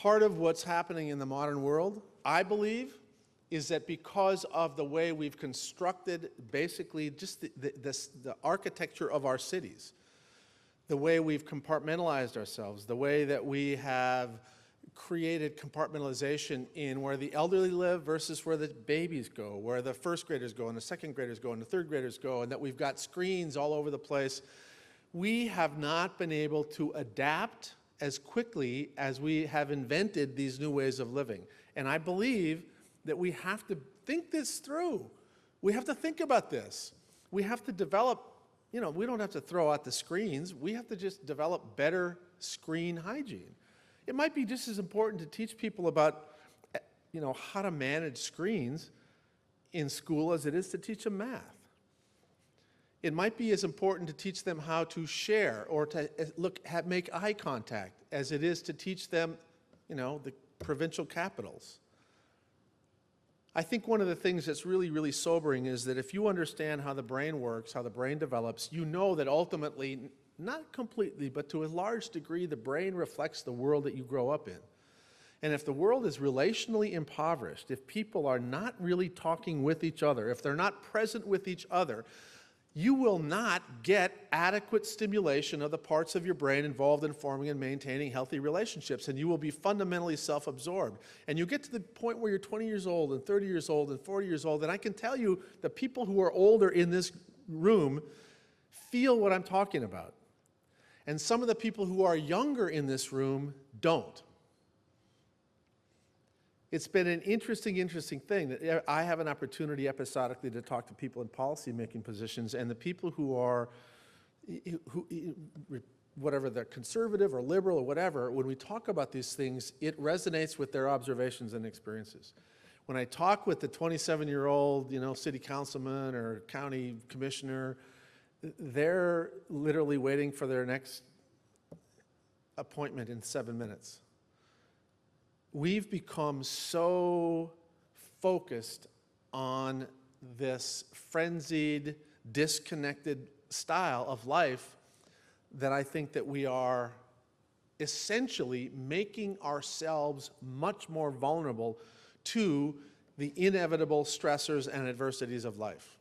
part of what's happening in the modern world, I believe, is that because of the way we've constructed basically just the architecture of our cities, the way we've compartmentalized ourselves, the way that we have created compartmentalization in where the elderly live versus where the babies go, where the first graders go and the second graders go and the third graders go, and that we've got screens all over the place, we have not been able to adapt as quickly as we have invented these new ways of living. And I believe that we have to think this through. We have to think about this. We have to develop, we don't have to throw out the screens. We have to just develop better screen hygiene. It might be just as important to teach people about, how to manage screens in school as it is to teach them math. It might be as important to teach them how to share or to make eye contact as it is to teach them, the provincial capitals. I think one of the things that's really, really sobering is that if you understand how the brain works, how the brain develops, you know that ultimately, not completely, but to a large degree, the brain reflects the world that you grow up in. And if the world is relationally impoverished, if people are not really talking with each other, if they're not present with each other, you will not get adequate stimulation of the parts of your brain involved in forming and maintaining healthy relationships, and you will be fundamentally self-absorbed. And you get to the point where you're 20 years old and 30 years old and 40 years old, and I can tell you the people who are older in this room feel what I'm talking about. And some of the people who are younger in this room don't. It's been an interesting thing that I have an opportunity episodically to talk to people in policy-making positions, and the people who are, whatever they're conservative or liberal or whatever, when we talk about these things, it resonates with their observations and experiences. When I talk with the 27-year-old, city councilman or county commissioner, they're literally waiting for their next appointment in 7 minutes. We've become so focused on this frenzied, disconnected style of life that I think that we are essentially making ourselves much more vulnerable to the inevitable stressors and adversities of life.